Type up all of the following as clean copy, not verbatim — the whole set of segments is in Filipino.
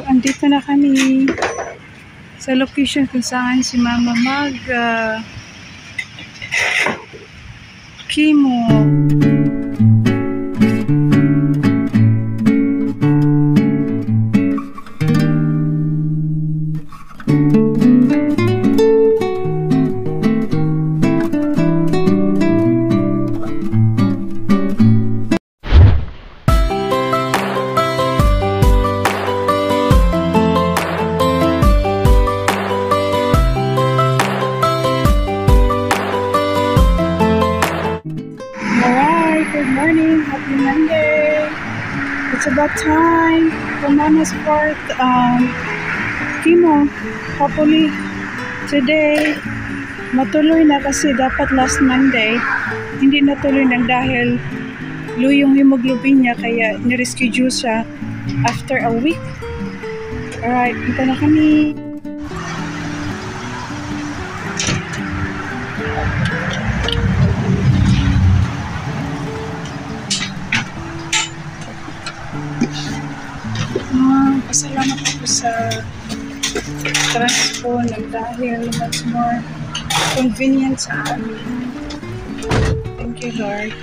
Andito na kami sa location kung saan si Mama chemo. Good morning, happy Monday. It's about time for Mama's fourth chemo. Hopefully today matuloy na, kasi dapat last Monday hindi natuloy na dahil low yung hemoglobin niya, kaya nireschedule siya after a week. Alright, ito na kami. Pasalamat ako sa transpo dahil much more convenient sa amin. Thank you, Lord.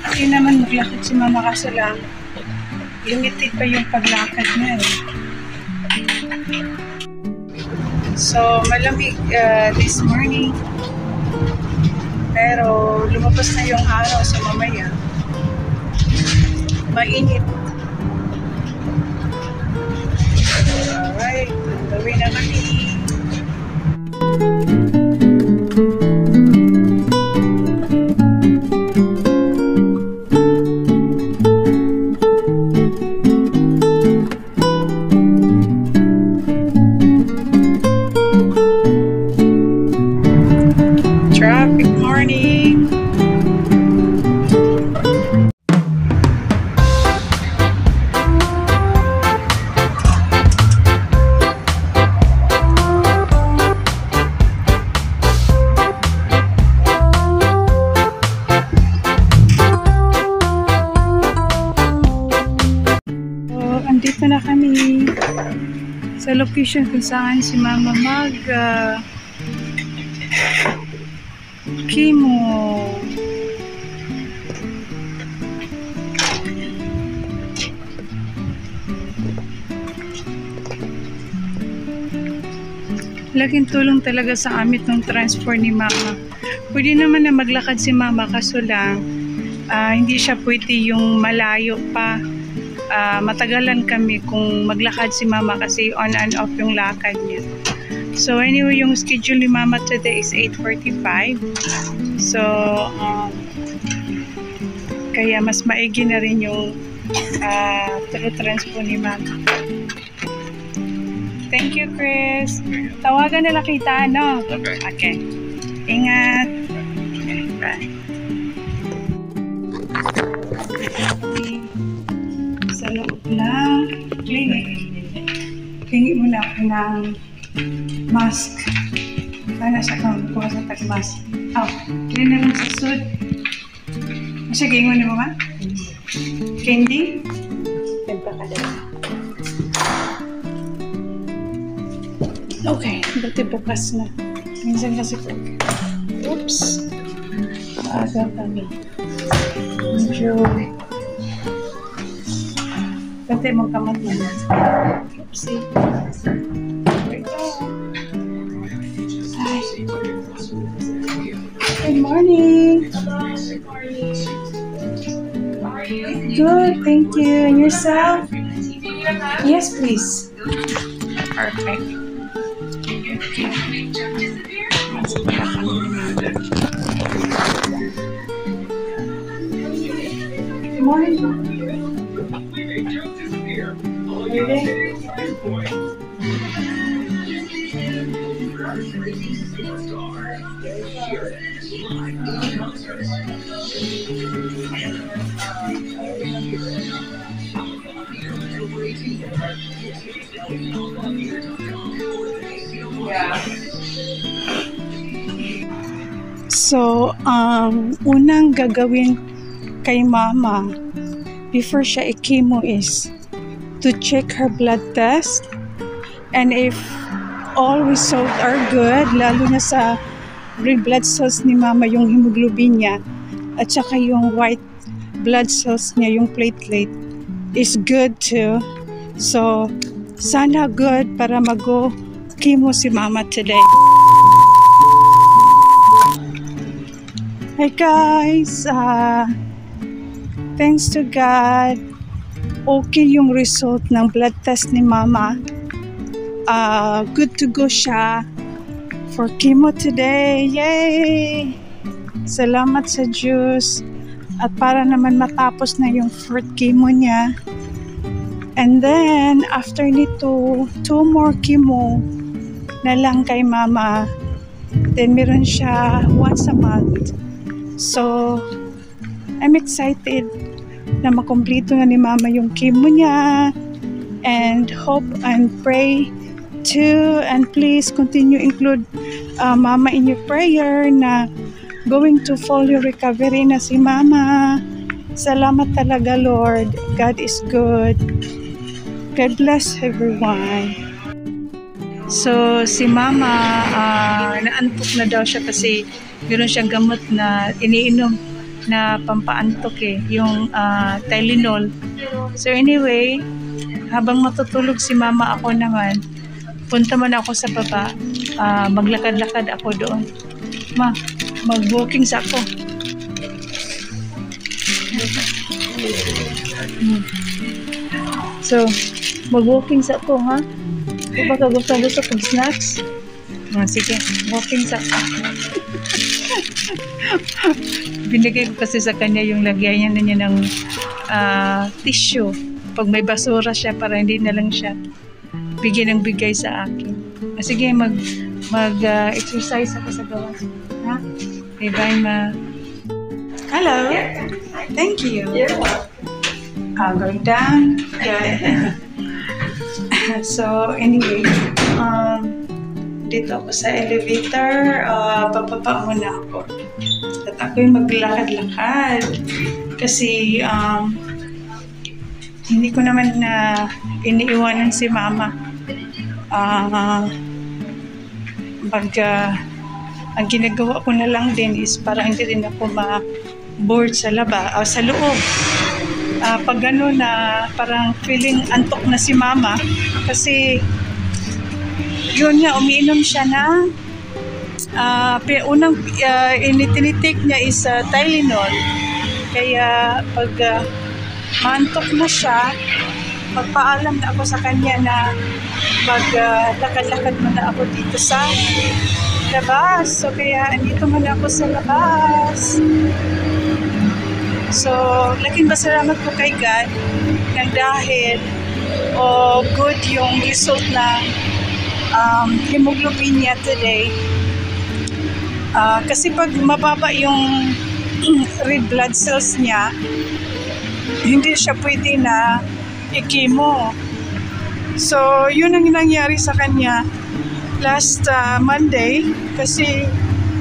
Hindi naman maglakad si Mama, kasi lang limited pa yung paglakad niya eh. So malamig this morning, pero lumabas na yung araw sa mamaya. Mainit. Alright, gawin na kami. Traffic morning. Andito na kami sa location kung saan si Mama chemo. Laking tulong talaga sa amin ng transport ni Mama. Pwede naman na maglakad si Mama, kaso lang hindi siya pwede yung malayo pa. Matagalan kami kung maglakad si Mama, kasi on and off yung lakad niya. So anyway, yung schedule ni Mama today is 8:45. So kaya mas maigi na rin yung transpo ni Mama. Thank you, Chris. Tawagan na lang kita, no? Okay. Ingat. Okay, bye. Sa loob ng clinic, hingi muna ako ng mask para sa kuha sa tag-mask. Hindi na rin sa sud. Sige, ingon mo ba? Candy? Tempra ka din. Okay, buti bukas na. Minsan kasi oops, maaga kami. Medyo pati mong kamot na. Oopsie. Hi. Good morning. Good, thank you. And yourself? Yes, please. Perfect. Good morning. So, unang gagawin kay Mama before siya i-chemo is to check her blood test. And if all results are good, lalo na sa red blood cells ni mama, yung hemoglobin niya, at saka yung white blood cells niya, yung platelet, is good too. So, sana good para mag-go chemo si mama today. Hi guys! Thanks to God, okay yung result ng blood test ni mama. Good to go siya for chemo today. Yay! Salamat sa Diyos. At para naman matapos na yung fourth chemo niya. And then, after nito, 2 more chemo na lang kay mama. Then, meron siya once a month. So, I'm excited na makompleto na ni mama yung chemo niya. And hope and pray too. And please continue include mama in your prayer na going to full recovery na si mama. Salamat talaga, Lord. God is good. God bless everyone. So, si mama, naantok na daw siya kasi meron siyang gamot na iniinom na pampaantok yung Tylenol. So anyway, habang matutulog si mama, ako naman, punta man ako sa baba, maglakad-lakad ako doon. Mag-walking sa ako. So, mag-walking sa ako, ha? Kung baka gusto kong snacks, sige, walking sa ako. Binigay ko kasi sa kanya yung lagyan niya ng tissue. Pag may basura siya, para hindi na lang siya bigyan ng bigay sa akin. Sige, mag-exercise ako sa gawas. Ha? Okay, bye, ma. Hello. Thank you. Going down. Yeah. So, anyway, dito ako sa elevator. Bababa muna ako. At ako'y maglakad-lakad. Kasi, hindi ko naman na iniiwanan si mama. Ang ginagawa ko na lang din is para hindi rin ako ma-bored sa sa loob. Pag gano'n na parang feeling antok na si mama kasi yun nga, umiinom siya na unang tinitik niya is Tylenol. Kaya pag maantok na siya, magpaalam na ako sa kanya na maglakad-lakad muna ako dito sa labas. So kaya andito muna ako sa labas. So laking pasalamat ko kay God ng dahil good yung result ng hemoglobin niya today. Kasi pag mababa yung red blood cells niya, hindi siya pwede na i-chemo. So, yun ang nangyari sa kanya last Monday kasi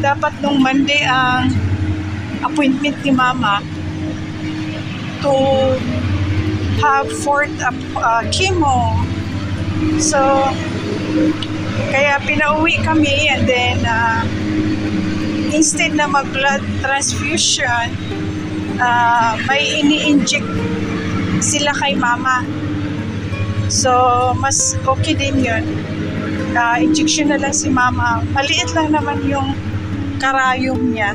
dapat nung Monday ang appointment ni mama to have fourth chemo. So, kaya pinauwi kami and then instead na mag-blood transfusion, may ini-inject sila kay mama. So, mas okay din yun. Injection na lang si mama. Maliit lang naman yung karayom niya.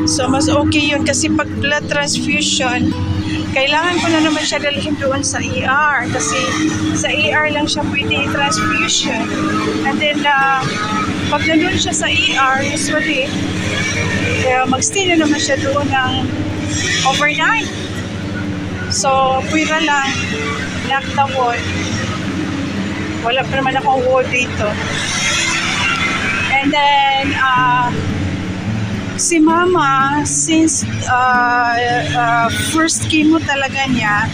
So, mas okay yun kasi pag blood transfusion, kailangan ko na naman siya dalhin doon sa ER kasi sa ER lang siya pwede transfusion. And then, pag nandun siya sa ER, usually, mag-stay na naman siya doon ng overnight. So, pwera lang knock-the-wall. Wala pa naman akong wall dito. And then, si mama, since first chemo talaga niya,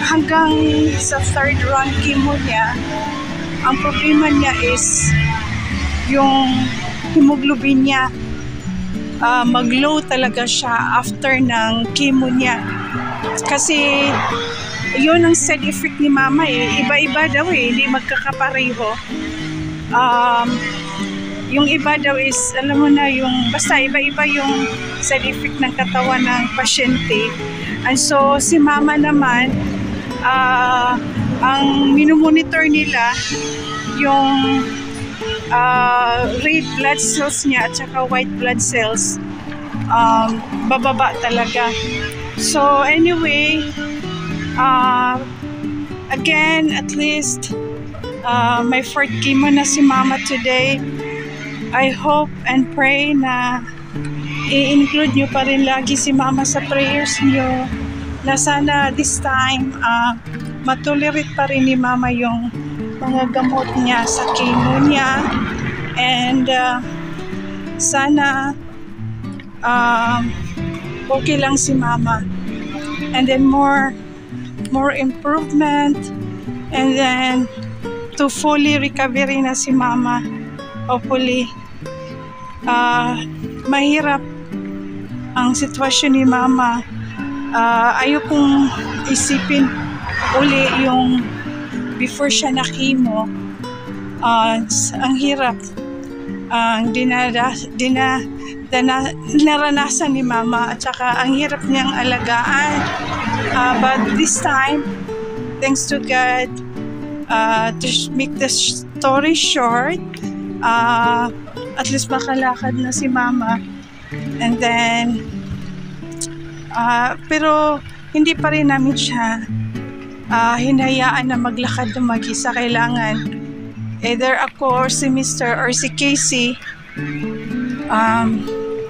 hanggang sa third round chemo niya, ang problema niya is yung hemoglobin niya. mag-low talaga siya after ng chemo niya. Kasi yun ang side effect ni mama eh. Iba-iba daw eh, hindi magkakapareho. Yung iba daw is, alam mo na, yung basta iba-iba yung side effect ng katawan ng pasyente. And so, si mama naman, ang minumonitor nila, yung red blood cells niya at saka white blood cells, bababa talaga. So, anyway, again, at least, may fourth chemo na si mama today. I hope and pray na i-include nyo pa rin lagi si mama sa prayers nyo, na sana this time matolerate pa rin ni mama yung mga gamot niya sa chemo niya, and sana okay lang si mama, and then more improvement, and then to fully recovery na si mama. Hopefully, mahirap ang sitwasyon ni mama. Ayokong isipin uli yung before siya na chemo. Ang hirap ang naranasan ni mama, at saka ang hirap niyang alagaan. But this time, thanks to God, to make the story short, at least makalakad na si mama, and then pero hindi pa rin namin siya hinayaan na maglakad na mag-isa. Kailangan either ako or si Mr. or si Casey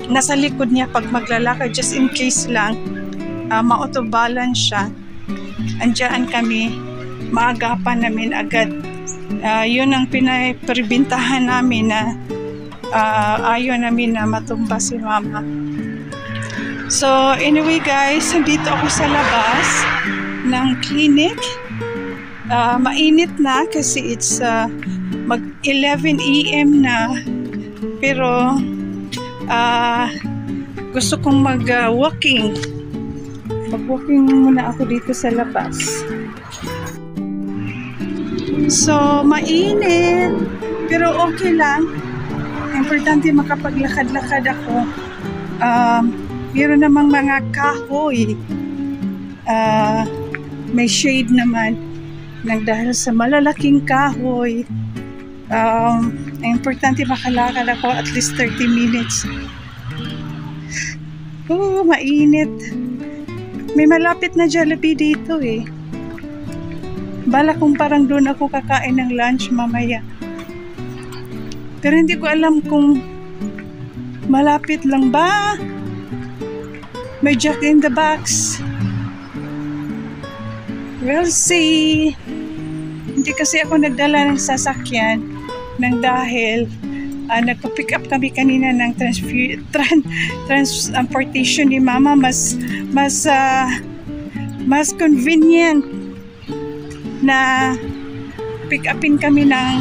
nasa likod niya pag maglalakad, just in case lang ma-auto-balance siya. Andiyan kami, maagapan namin agad. Yun ang pinaperbintahan namin, na ayaw namin na matumba si mama. So anyway guys, dito ako sa labas ng clinic. Mainit na kasi it's mag 11 AM na, pero gusto kong mag-walking muna ako dito sa labas. So, mainit, pero okay lang. Importante makapaglakad-lakad ako. Meron namang mga kahoy. May shade naman dahil sa malalaking kahoy. Importante makalakad ako at least 30 minutes. Mainit. May malapit na Jollibee dito eh. Bala kung parang doon ako kakain ng lunch mamaya. Pero hindi ko alam kung malapit lang ba. May Jack in the Box. We'll see. Hindi kasi ako nagdala ng sasakyan dahil nagpa-pick up kami kanina ng transportation ni mama. Mas convenient na pick upin kami ng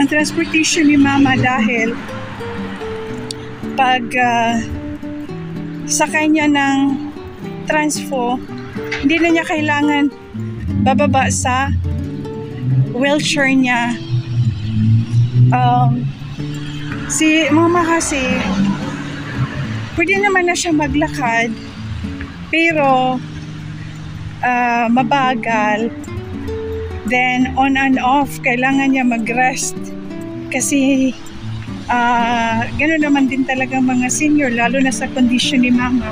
transportation ni mama, dahil pag sakay niya ng transpo, hindi na niya kailangan bababa sa wheelchair niya. Si mama kasi pwede naman na siya maglakad, pero mabagal. Then on and off, kailangan niya mag-rest kasi gano'n naman din talaga mga senior, lalo na sa condition ni mama.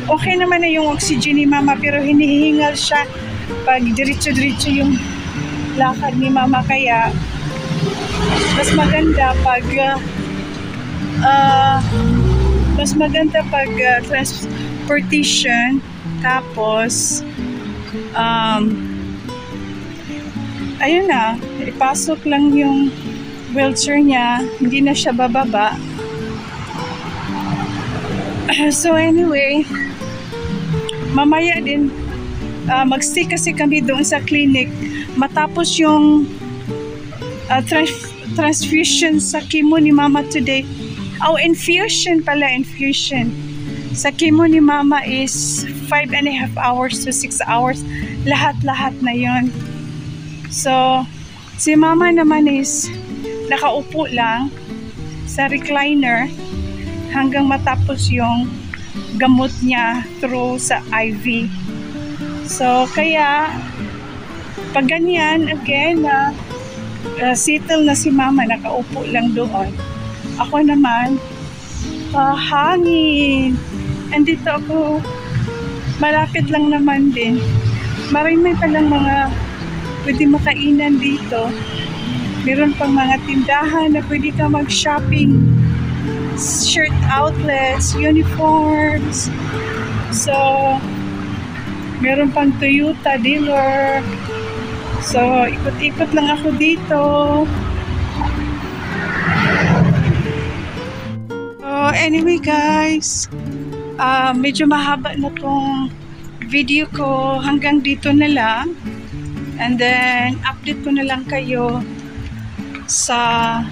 Okay naman na yung oxygen ni mama, pero hinihingal siya pag diretso-diretso yung lakad ni mama. Kaya mas maganda pag transportation. Tapos ayun na, ipasok lang yung wheelchair niya, hindi na siya bababa. So anyway, mamaya din magstay kasi kami doon sa clinic matapos yung transfusion sa chemo ni mama today. Oh, infusion pala, infusion. Sa chemo ni mama is 5.5 hours to 6 hours. Lahat-lahat na yon. So, si mama naman is nakaupo lang sa recliner hanggang matapos yung gamot niya through sa IV. So, kaya pag ganyan, again, settle na si mama, nakaupo lang doon. Ako naman, hangin. Andito ako, malapit lang naman din. Marami palang mga pwede makainan dito. Meron pang mga tindahan na pwede ka mag-shopping. Shirt outlets, uniforms. So, meron pang Toyota dealer. So, ikot-ikot lang ako dito. So, anyway guys, medyo mahaba na tong video ko. Hanggang dito na lang. And then, update ko na lang kayo sa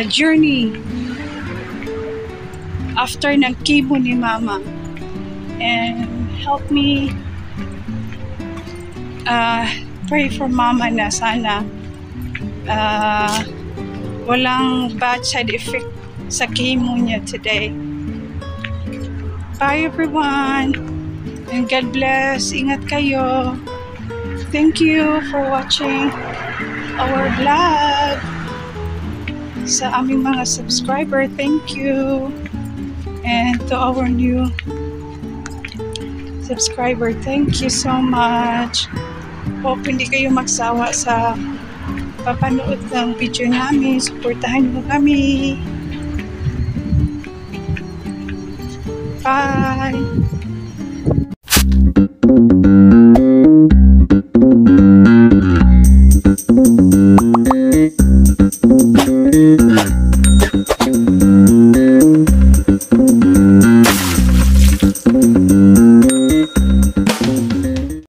journey after ng chemo ni mama. And help me pray for mama na sana walang bad side effect sa chemo niya today. Bye everyone, and God bless. Ingat kayo. Thank you for watching our vlog. Sa aming mga subscriber, thank you. And to our new subscriber, thank you so much. Hope hindi kayo magsawa sa papanood ng video namin. Suportahan mo kami. Bye!